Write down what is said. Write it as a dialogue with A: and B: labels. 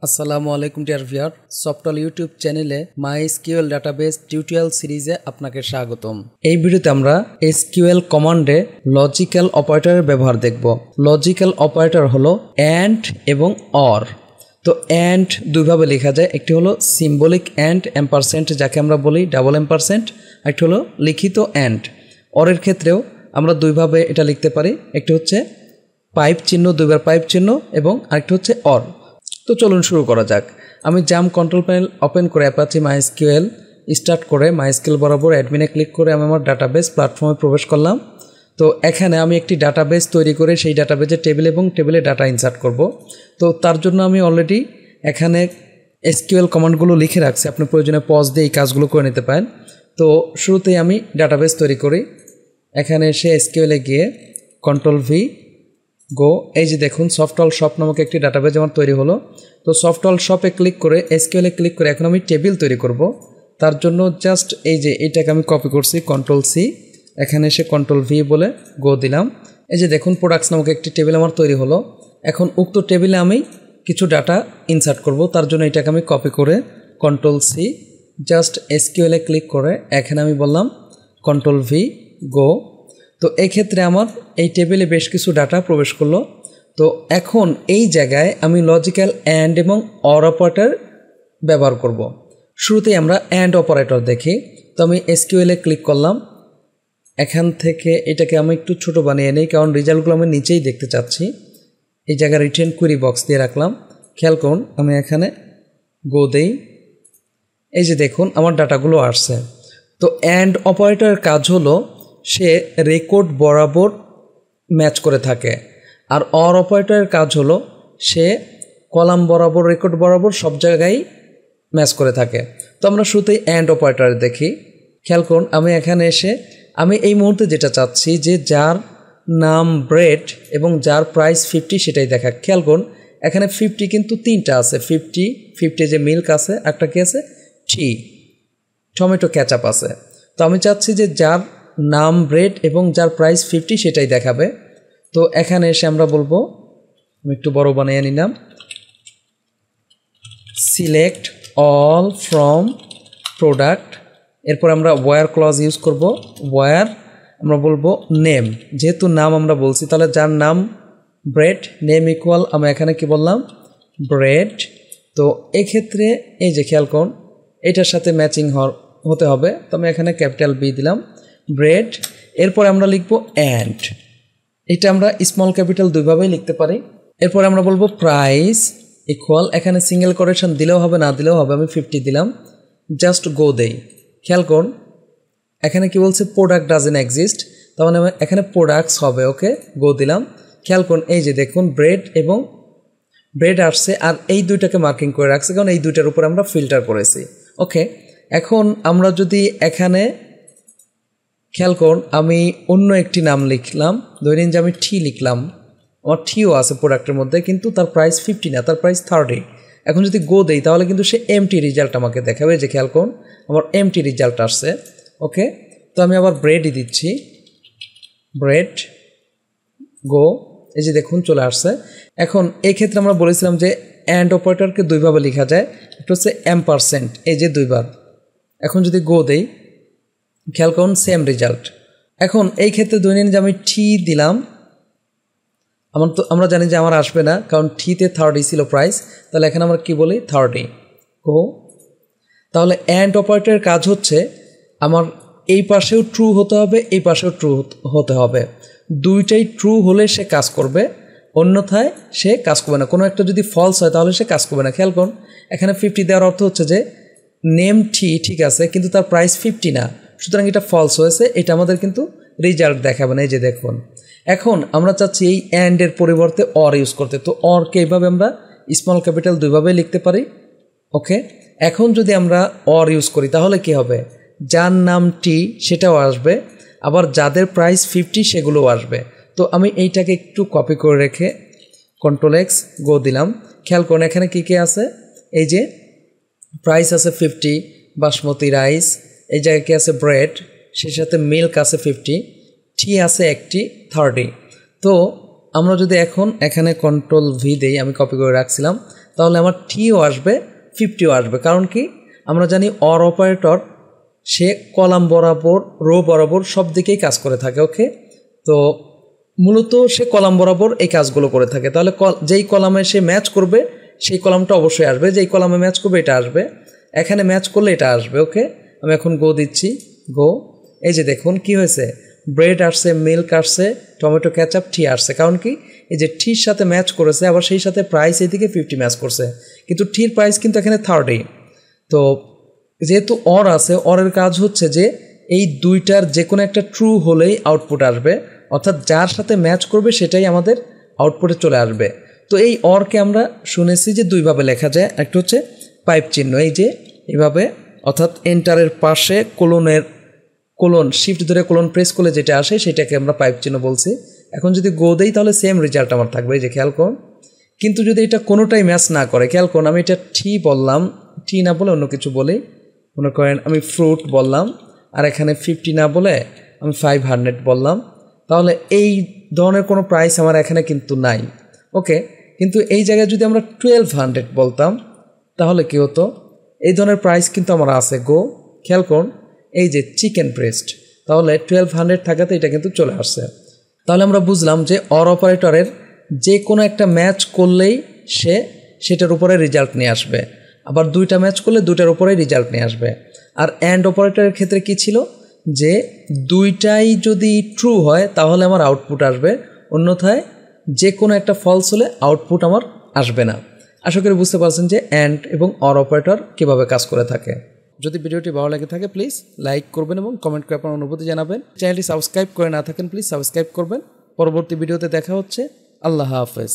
A: আসসালামু আলাইকুম dear viewer, software YouTube চ্যানেলে MySQL ডাটাবেস টিউটোরিয়াল সিরিজে আপনাকে স্বাগতম। এই ভিডিওতে আমরা SQL কমান্ডে লজিক্যাল অপারেটরের ব্যবহার দেখব। লজিক্যাল অপারেটর হলো অ্যান্ড এবং অর। তো অ্যান্ড দুইভাবে লেখা যায়, একটি হলো সিম্বলিক অ্যান্ড এম্পারসেন্ট যাকে আমরা বলি ডাবল এম্পারসেন্ট, একটি হলো লিখিত অ্যান্ড। অরের ক্ষেত্রেও আমরা দুইভাবে এটা লিখতে পারি, একটি হচ্ছে পাইপ চিহ্ন, দুইবার পাইপ চিহ্ন, এবং আরেকটি হচ্ছে অর। তো চলুন শুরু করা যাক। আমি জাম্প কন্ট্রোল প্যানেল ওপেন করে অ্যাপাচি MySQL স্টার্ট করে MySQL বরাবর অ্যাডমিনে ক্লিক করে আমি আমার ডাটাবেস প্ল্যাটফর্মে প্রবেশ করলাম। তো এখানে আমি একটি ডাটাবেস তৈরি করে সেই ডাটাবেসে টেবিল এবং টেবিলে ডাটা ইনসার্ট করব। তো তার জন্য আমি অলরেডি এখানে SQL কমান্ডগুলো লিখে রাখছি, আপনি প্রয়োজনে পজ দিয়ে এই কাজগুলো করে নিতে পারেন। তো শুরুতেই আমি ডাটাবেস তৈরি করি। এখানে এসে SQL গিয়ে Ctrl+V গো, এই যে দেখুন সফটওয়্যার শপ নামক একটি ডাটাবেস আমার তৈরি হলো। তো সফটওয়্যার শপে ক্লিক করে SQL ক্লিক করে এখন আমি টেবিল তৈরি করব। তার জন্য জাস্ট এই যে এইটাকে আমি কপি করছি, Ctrl+C, এখানে এসে Ctrl+V বলে গো দিলাম। এই যে দেখুন প্রোডাক্টস নামক একটি টেবিল আমার তৈরি হলো। এখন উক্ত টেবিলে আমি কিছু ডাটা ইনসার্ট করব। তার জন্য এটাকে আমি কপি করে Ctrl+C, জাস্ট SQL ক্লিক করে এখানে আমি বললাম Ctrl+V গো। তো এই ক্ষেত্রে আমার এই টেবিলে বেশ কিছু ডাটা প্রবেশ করলো। তো এখন এই জায়গায় আমি লজিক্যাল অ্যান্ড এবং অর অপারেটর ব্যবহার করব। শুরুতেই আমরা অ্যান্ড অপারেটর দেখি। তো আমি SQL ক্লিক করলাম। এখান থেকে এটাকে আমি একটু ছোট বানিয়ে নিই, কারণ রেজাল্টগুলো আমি নিচেই দেখতে চাচ্ছি। এই জায়গায় রিটেন কুইরি বক্স দিয়ে রাখলাম। খেয়াল করুন, আমি এখানে গো দেই, এই যে দেখুন আমার ডাটাগুলো আসছে। তো অ্যান্ড অপারেটরের কাজ হলো সে রেকর্ড বরাবর ম্যাচ করে থাকে, আর অর অপারেটরের কাজ হলো সে কলাম বরাবর, রেকর্ড বরাবর সব জায়গায় ম্যাচ করে থাকে। তো আমরা শুরুতেই অ্যান্ড অপারেটর দেখি। খেয়াল করুন, আমি এখানে এসে আমি এই মুহূর্তে যেটা চাচ্ছি যে যার নাম ব্রেড এবং যার প্রাইস 50 সেটাই দেখা। খেয়াল করুন এখানে 50 কিন্তু তিনটা আছে, 50 যে মিল্ক আছে, একটা কি আছে টি, টমেটো ক্যাচআপ আছে। তো আমি চাচ্ছি যে যার নাম ব্রেড এবং যার প্রাইস 50 সেটাই দেখাবে। তো এখানে এসে আমরা বলবো, আমি একটু বড় বানিয়ে নিলাম, সিলেক্ট অল ফ্রম প্রোডাক্ট। এরপর আমরা ওয়্যার ক্লজ ইউজ করব। ওয়্যার আমরা বলবো নেম, যেহেতু নাম আমরা বলছি তাহলে যার নাম ব্রেড, নেম ইকুয়াল আমি এখানে কি বললাম ব্রেড। তো এক্ষেত্রে এই যে খেয়াল করুন এটার সাথে ম্যাচিং হতে হবে। তো আমি এখানে ক্যাপিটাল বি দিলাম, ব্রেড। এরপর আমরা লিখব অ্যান্ড, এটা আমরা স্মল ক্যাপিটাল দুইভাবেই লিখতে পারি। এরপর আমরা বলবো প্রাইস ইকুয়াল, এখানে সিঙ্গেল কোটেশন দিলেও হবে না দিলেও হবে, আমি 50 দিলাম, জাস্ট গো দেই। খেয়াল করুন এখানে কি বলছে প্রোডাক্ট ডাজেন্ট এক্সিস্ট, তার মানে এখানে প্রোডাক্টস হবে, ওকে গো দিলাম। খেয়াল করুন এই যে দেখুন ব্রেড এবং ব্রেড আসছে, আর এই দুইটাকে মার্কিং করে রাখছে কারণ এই দুইটার উপর আমরা ফিল্টার করেছি, ওকে। এখন আমরা যদি এখানে খেয়াল করুন আমি অন্য একটি নাম লিখলাম, ধরে নিন যে আমি টি লিখলাম, আমার টিও আছে প্রোডাক্টের মধ্যে কিন্তু তার প্রাইস 50 না, তার প্রাইস 30। এখন যদি গো দেই তাহলে কিন্তু সে এমটি রেজাল্ট আমাকে দেখাবে, যে খেয়াল করুন আমার এমটি রেজাল্ট আসছে, ওকে। তো আমি আবার ব্রেডই দিচ্ছি, ব্রেড গো, এই যে দেখুন চলে আসছে। এখন এই ক্ষেত্রে আমরা বলেছিলাম যে অ্যান্ড অপারেটরকে দুইভাবে লেখা যায়, একটা হচ্ছে এম্পারসেন্ট, এই যে দুইবার। এখন যদি গো দেই খেয়াল করুন সেম রেজাল্ট। এখন এই ক্ষেত্রে ধরে নিন যে আমি টি দিলাম, আমরা জানি যে আমার আসবে না কারণ টিতে 30 ছিল প্রাইস, তাহলে এখানে আমরা কি বলি 30 গো। তাহলে অ্যান্ড অপারেটরের কাজ হচ্ছে আমার এই পাশেও ট্রু হতে হবে, এই পাশেও ট্রু হতে হবে, দুইটাই ট্রু হলে সে কাজ করবে, অন্যথায় সে কাজ করবে না। কোনো একটা যদি ফলস হয় তাহলে সে কাজ করবে না। খেয়াল করুন এখানে 50 দেওয়ার অর্থ হচ্ছে যে নেম টি ঠিক আছে কিন্তু তার প্রাইস 50 না, সুতরাং এটা ফলস হয়েছে, এটা আমাদের কিন্তু রেজাল্ট দেখাবে না, এই যে দেখুন। এখন আমরা চাচ্ছি এই অ্যান্ডের পরিবর্তে অর ইউজ করতে, তো অরকে এইভাবে আমরা স্মল ক্যাপিটাল দুইভাবে লিখতে পারি, ওকে। এখন যদি আমরা অর ইউজ করি তাহলে কি হবে, যার নাম টি সেটাও আসবে, আবার যাদের প্রাইস 50 সেগুলোও আসবে। তো আমি এইটাকে একটু কপি করে রেখে Ctrl+X গো দিলাম। খেয়াল করুন এখানে কী কী আছে, এই যে প্রাইস আছে 50, বাসমতি রাইস, এই জায়গায় কি আছে ব্রেড, সেই সাথে মিল্ক আছে 50, টি আছে একটি 30। তো আমরা যদি এখন এখানে Ctrl+V দেই, আমি কপি করে রাখছিলাম, তো তাহলে আমার টিও আসবে 50ও আসবে। কারণ কি, আমরা জানি অর অপারেটর সে কলাম বরাবর রো বরাবর সব দিকেই কাজ করে থাকে। ওকে, তো মূলত সে কলাম বরাবর এই কাজগুলো করে থাকে। তাহলে যেই কলামে সে ম্যাচ করবে সেই কলামটা অবশ্যই আসবে, যেই কলামে ম্যাচ করবে এটা আসবে, এখানে ম্যাচ করলে এটা আসবে। ওকে, আমি এখন গো দিচ্ছি, গো। এই যে দেখুন কি হয়েছে, ব্রেড আসছে, মিল্ক আসছে, টমেটো ক্যাচাপ, টি আসছে। কারণ কি, এই যে টির সাথে ম্যাচ করেছে, আবার সেই সাথে প্রাইস এইদিকে 50 ম্যাচ করছে, কিন্তু টির প্রাইস কিন্তু এখানে 30। তো যেহেতু অর আছে, অরের কাজ হচ্ছে যে এই দুইটার যে কোনো একটা ট্রু হলেই আউটপুট আসবে, অর্থাৎ যার সাথে ম্যাচ করবে সেটাই আমাদের আউটপুটে চলে আসবে। তো এই অরকে আমরা শুনেছি যে দুইভাবে লেখা যায়, একটা হচ্ছে পাইপ চিহ্ন, এই যে এইভাবে, অর্থাৎ এন্টারের পাশে কোলন শিফট ধরে কোলন প্রেস করলে যেটা আসে সেটাকে আমরা পাইপ চিহ্ন বলছি। এখন যদি গো দেই তাহলে সেম রেজাল্ট আমার থাকবে, এই যে খেয়াল করুন। কিন্তু যদি এটা কোনোটাই ম্যাচ না করে, খেয়াল করুন, আমি এটা টি বললাম, টি না বলে অন্য কিছু বলি, মনে করেন আমি ফ্রুট বললাম, আর এখানে 50 না বলে আমি 500 বললাম, তাহলে এই ধরনের কোনো প্রাইস আমার এখানে কিন্তু নাই। ওকে, কিন্তু এই জায়গায় যদি আমরা 1200 বলতাম তাহলে কি হতো, এই ধরনের প্রাইস কিন্তু আমার আছে। গো, খেয়াল করুন, এই যে চিকেন ব্রেস্ট, তাহলে 1200 থাকাতে এটা কিন্তু চলে আসছে। তাহলে আমরা বুঝলাম যে অর অপারেটরের যে কোনো একটা ম্যাচ করলেই সেটার উপরে রেজাল্ট নিয়ে আসবে, আবার দুইটা ম্যাচ করলে দুইটার উপরেই রেজাল্ট নিয়ে আসবে। আর অ্যান্ড অপারেটরের ক্ষেত্রে কি ছিল, যে দুইটাই যদি ট্রু হয় তাহলে আমার আউটপুট আসবে, অন্যথায় যে কোনো একটা ফলস হলে আউটপুট আমার আসবে না। আশা করি বুঝতে পারছেন যে অ্যান্ড এবং অর অপারেটর কীভাবে কাজ করে থাকে। যদি ভিডিওটি ভালো লাগে থাকে প্লিজ লাইক করবেন এবং কমেন্ট করে আপনার অনুভূতি জানাবেন। চ্যানেলটি সাবস্ক্রাইব করে না থাকেন প্লিজ সাবস্ক্রাইব করবেন। পরবর্তী ভিডিওতে দেখা হচ্ছে। আল্লাহ হাফেজ।